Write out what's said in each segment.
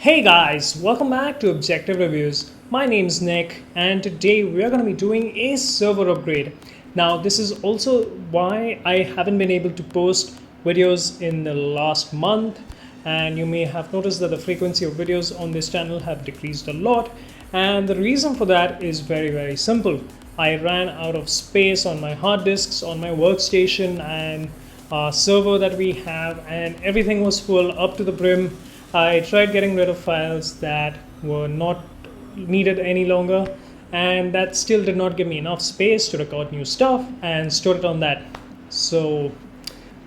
Hey guys, welcome back to Objective Reviews. My name's Nick, and today we are going to be doing a server upgrade. Now, this is also why I haven't been able to post videos in the last month, and you may have noticed that the frequency of videos on this channel have decreased a lot. And the reason for that is very simple. I ran out of space on my hard disks, on my workstation, and server that we have, and everything was full up to the brim. I tried getting rid of files that were not needed any longer, and that still did not give me enough space to record new stuff and store it on that. So,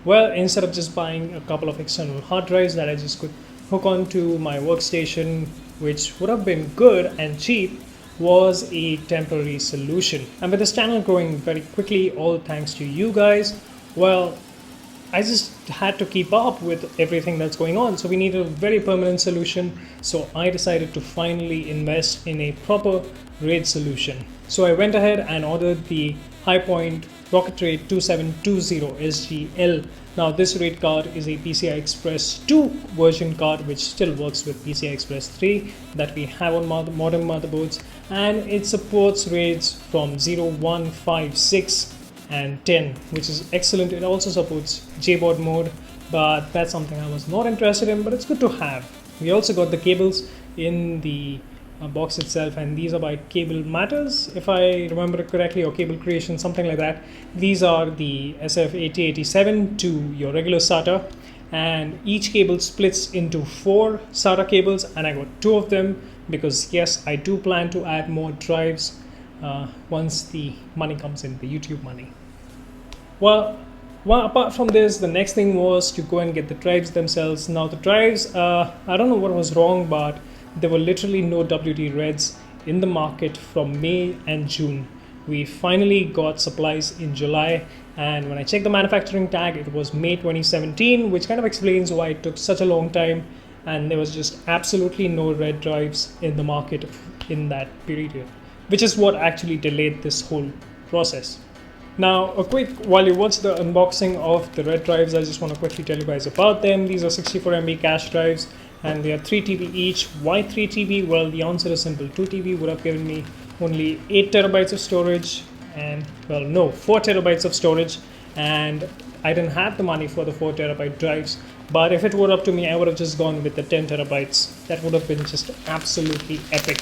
well, instead of just buying a couple of external hard drives that I just could hook onto my workstation, which would have been good and cheap, was a temporary solution. And with this channel growing very quickly, all thanks to you guys, well, I just had to keep up with everything that's going on. So we needed a very permanent solution. So I decided to finally invest in a proper RAID solution. So I went ahead and ordered the Highpoint Rocket-Raid 2720 SGL. Now this RAID card is a PCI Express 2 version card, which still works with PCI Express 3 that we have on modern motherboards. And it supports RAIDs from 0, 1, 5, 6, and 10, which is excellent. It also supports JBOD mode, but that's something I was not interested in, but it's good to have. We also got the cables in the box itself, and these are by Cable Matters, if I remember it correctly, or Cable Creation, something like that. These are the SF8087 to your regular SATA, and each cable splits into 4 SATA cables, and I got 2 of them because yes, I do plan to add more drives once the money comes in, the YouTube money. Well, apart from this, the next thing was to go and get the drives themselves. Now the drives, I don't know what was wrong, but there were literally no WD Reds in the market from May and June. We finally got supplies in July, and when I checked the manufacturing tag, it was May 2017, which kind of explains why it took such a long time, and there was just absolutely no red drives in the market in that period, which is what actually delayed this whole process. Now, while you watch the unboxing of the red drives, I just want to quickly tell you guys about them. These are 64 MB cache drives, and they are 3 TB each. Why 3 TB? Well, the answer is simple. 2 TB would have given me only 8 terabytes of storage, and well, no, 4 terabytes of storage, and I didn't have the money for the 4 terabyte drives. But if it were up to me, I would have just gone with the 10 terabytes. That would have been just absolutely epic.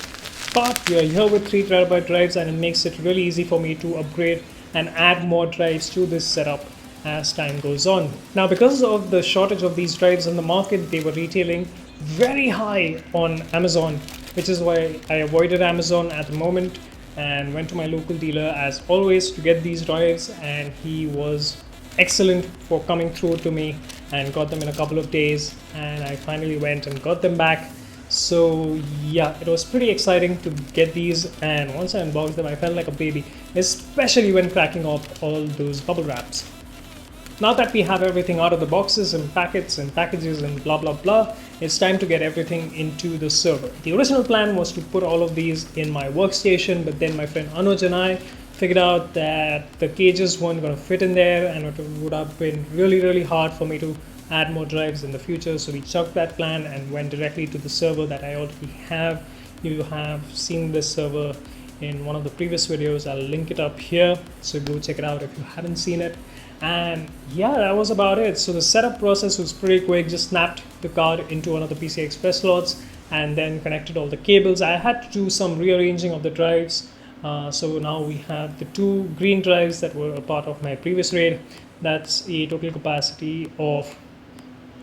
But we are here with 3 terabyte drives, and it makes it really easy for me to upgrade and add more drives to this setup as time goes on. Now, because of the shortage of these drives in the market, they were retailing very high on Amazon, which is why I avoided Amazon at the moment and went to my local dealer as always to get these drives, and he was excellent for coming through to me and got them in a couple of days, and I finally went and got them back. So yeah, it was pretty exciting to get these, and once I unboxed them, I felt like a baby, especially when cracking up all those bubble wraps. Now that we have everything out of the boxes and packets and packages and blah blah blah, it's time to get everything into the server. The original plan was to put all of these in my workstation, but then my friend Anuj and I figured out that the cages weren't going to fit in there, and it would have been really hard for me to add more drives in the future. So we chucked that plan and went directly to the server that I already have. You have seen this server in one of the previous videos. I'll link it up here, so go check it out if you haven't seen it. And yeah, that was about it. So the setup process was pretty quick. Just snapped the card into one of the PCI Express slots and then connected all the cables. I had to do some rearranging of the drives. So now we have the 2 green drives that were a part of my previous RAID. That's a total capacity of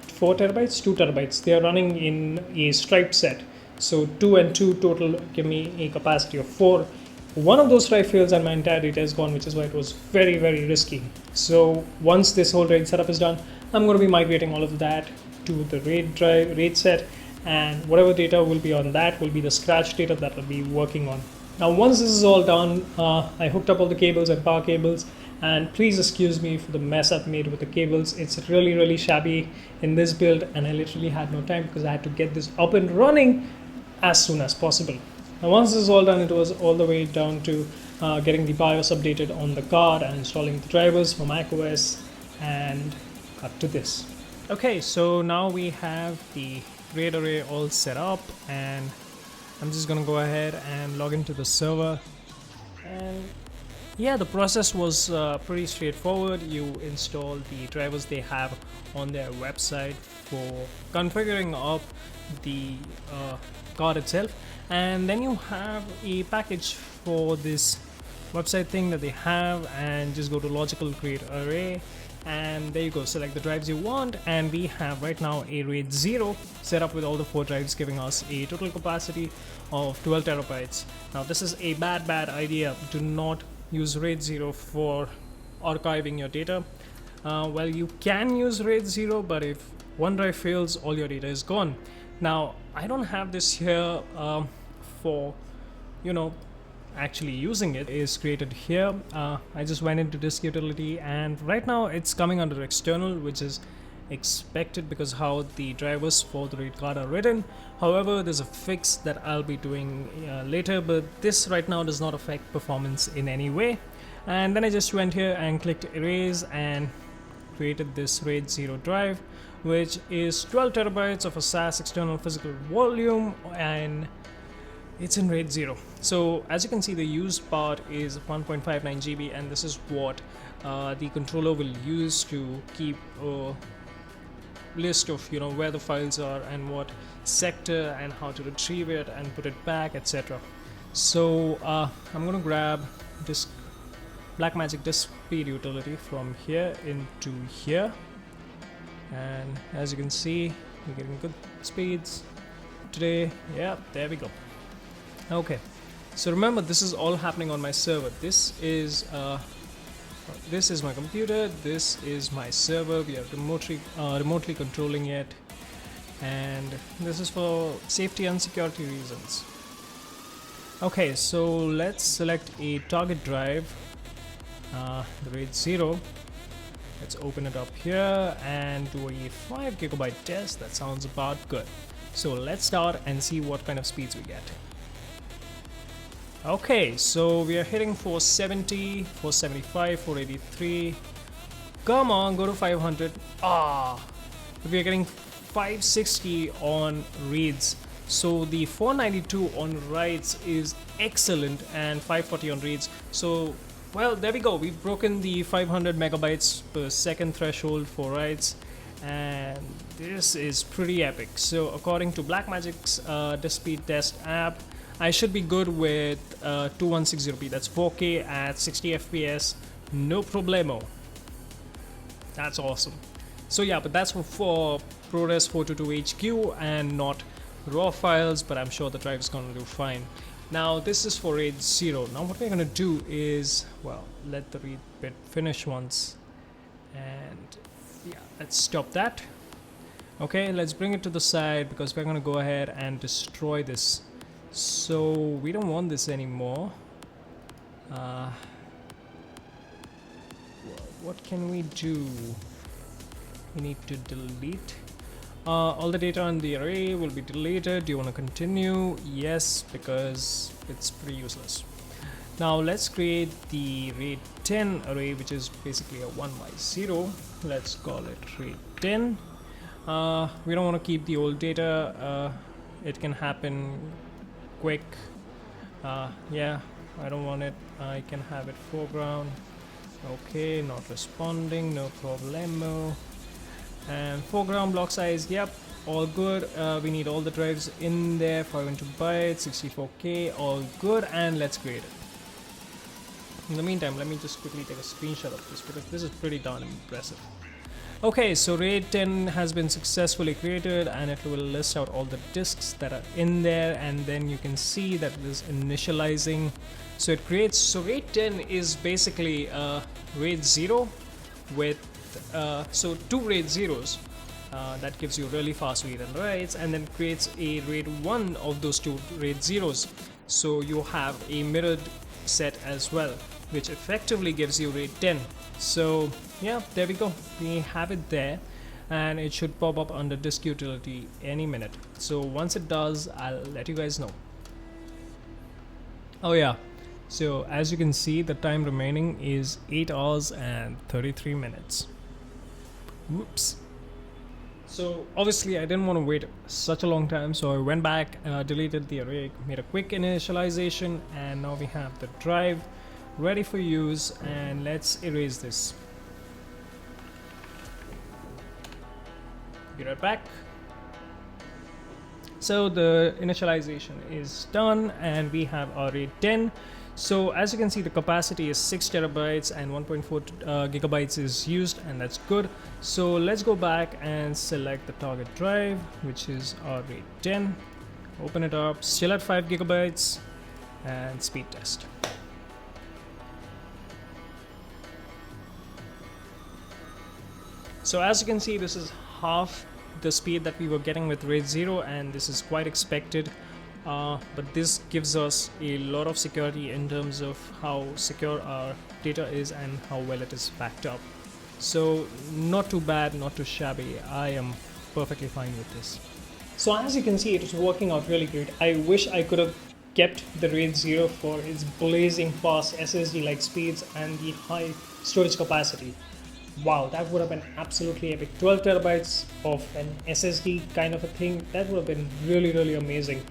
4 terabytes, 2 terabytes. They are running in a striped set. So 2 and 2 total give me a capacity of 4. One of those drive fails and my entire data is gone, which is why it was very risky. So once this whole RAID setup is done, I'm going to be migrating all of that to the RAID set, and whatever data will be on that will be the scratch data that I'll be working on. Now once this is all done, I hooked up all the cables and power cables, and please excuse me for the mess I've made with the cables. It's really shabby in this build, and I literally had no time because I had to get this up and running as soon as possible. Now once this is all done, it was all the way down to getting the BIOS updated on the card and installing the drivers for macOS, and cut to this. Okay, so now we have the RAID array all set up, and I'm just gonna go ahead and log into the server. And yeah, the process was pretty straightforward. You install the drivers they have on their website for configuring up the card itself, and then you have a package for this website thing that they have, and just go to logical create array, and there you go, select the drives you want, and we have right now a RAID 0 set up with all the 4 drives, giving us a total capacity of 12 terabytes. Now this is a bad idea. Do not use RAID 0 for archiving your data. Well, you can use RAID 0, but if one drive fails, all your data is gone. Now I don't have this here for actually using it. Is created here. I just went into disk utility, and right now it's coming under external, which is expected because how the drivers for the RAID card are written. However, there's a fix that I'll be doing later, but this right now does not affect performance in any way. And then I just went here and clicked erase and created this RAID 0 drive, which is 12 terabytes of a SAS external physical volume, and it's in RAID 0. So as you can see, the used part is 1.59 GB, and this is what the controller will use to keep a list of where the files are and what sector and how to retrieve it and put it back, etc. So I'm gonna grab this Blackmagic disk speed utility from here into here, and as you can see, we're getting good speeds today. Yeah, there we go. Okay, so remember, this is all happening on my server. This is my computer, this is my server. We are remotely controlling it, and this is for safety and security reasons. Okay, so let's select a target drive, the RAID 0. Let's open it up here and do a 5 GB test. That sounds about good. So let's start and see what kind of speeds we get. Okay, so we are hitting 470, 475, 483. Come on, go to 500. We are getting 560 on reads. So the 492 on writes is excellent, and 540 on reads. So, well, there we go. We've broken the 500 megabytes per second threshold for writes, and this is pretty epic. So according to Blackmagic's disk speed test app, I should be good with 2160p. That's 4K at 60 FPS, no problemo. That's awesome. So yeah, but that's for ProRes 422 HQ and not raw files, but I'm sure the drive is gonna do fine. Now this is for RAID 0. Now what we're gonna do is, well, let the read bit finish once, and yeah, let's stop that. Okay, let's bring it to the side because we're gonna go ahead and destroy this. So we don't want this anymore. What can we do? We need to delete. All the data in the array will be deleted. Do you want to continue? Yes, because it's pretty useless. Now let's create the RAID 10 array, which is basically a 1x0. Let's call it RAID 10. We don't want to keep the old data. It can happen quick. Yeah, I don't want it. I can have it foreground. Okay, not responding, no problemo. And foreground block size, yep, all good. We need all the drives in there, 512 bytes, 64K, all good, and let's create it. In the meantime, let me just quickly take a screenshot of this because this is pretty darn impressive. Okay, so RAID 10 has been successfully created, and it will list out all the disks that are in there, and then you can see that it is initializing. So it creates, so RAID 10 is basically RAID 0 with so 2 RAID 0s that gives you really fast read and writes, and then creates a RAID 1 of those 2 RAID 0s. So you have a mirrored set as well, which effectively gives you RAID 10. So yeah, there we go, we have it there, and it should pop up under disk utility any minute. So once it does, I'll let you guys know. Oh yeah, so as you can see, the time remaining is 8 hours and 33 minutes. Whoops. So obviously I didn't want to wait such a long time, so I went back, deleted the array, made a quick initialization, and now we have the drive ready for use. And let's erase this. Be right back. So the initialization is done and we have array 10. So as you can see, the capacity is 6 terabytes and 1.4 gigabytes is used, and that's good. So let's go back and select the target drive, which is array 10. Open it up, still at 5 gigabytes, and speed test. So as you can see, this is half the speed that we were getting with RAID 0, and this is quite expected. But this gives us a lot of security in terms of how secure our data is and how well it is backed up. So not too bad, not too shabby. I am perfectly fine with this. So as you can see, it is working out really great. I wish I could have kept the RAID 0 for its blazing fast SSD-like speeds and the high storage capacity. Wow, that would have been absolutely epic. 12 terabytes of an SSD kind of a thing, that would have been really amazing.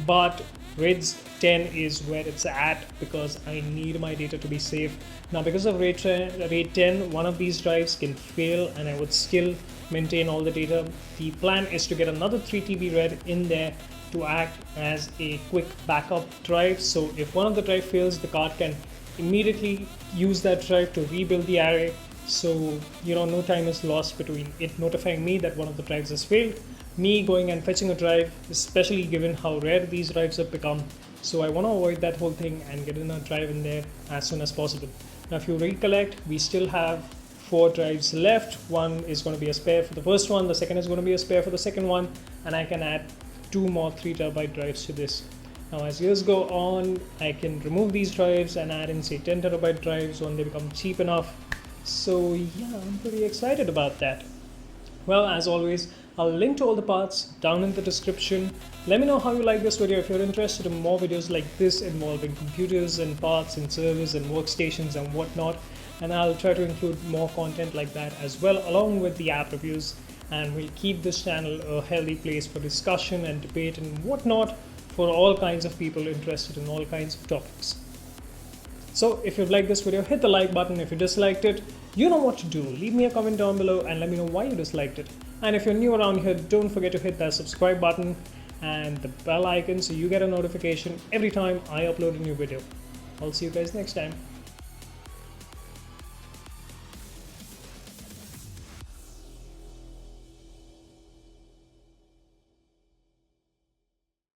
But RAID 10 is where it's at because I need my data to be safe. Now because of RAID 10, one of these drives can fail and I would still maintain all the data. The plan is to get another 3 TB RAID in there to act as a quick backup drive. So if one of the drive fails, the card can immediately use that drive to rebuild the array. So, no time is lost between it notifying me that one of the drives has failed, me going and fetching a drive, especially given how rare these drives have become. So I want to avoid that whole thing and get in a drive in there as soon as possible. Now, if you recollect, we still have 4 drives left. One is going to be a spare for the first one, the second is going to be a spare for the second one, and I can add 2 more 3 terabyte drives to this. Now as years go on, I can remove these drives and add in say 10 terabyte drives when they become cheap enough. So yeah, I'm pretty excited about that. Well, as always, I'll link to all the parts down in the description. Let me know how you like this video. If you're interested in more videos like this involving computers and parts and servers and workstations and whatnot, and I'll try to include more content like that as well, along with the app reviews, and we'll keep this channel a healthy place for discussion and debate and whatnot for all kinds of people interested in all kinds of topics. So if you've liked this video, hit the like button. If you disliked it, you know what to do. Leave me a comment down below and let me know why you disliked it. And if you're new around here, don't forget to hit that subscribe button and the bell icon so you get a notification every time I upload a new video. I'll see you guys next time.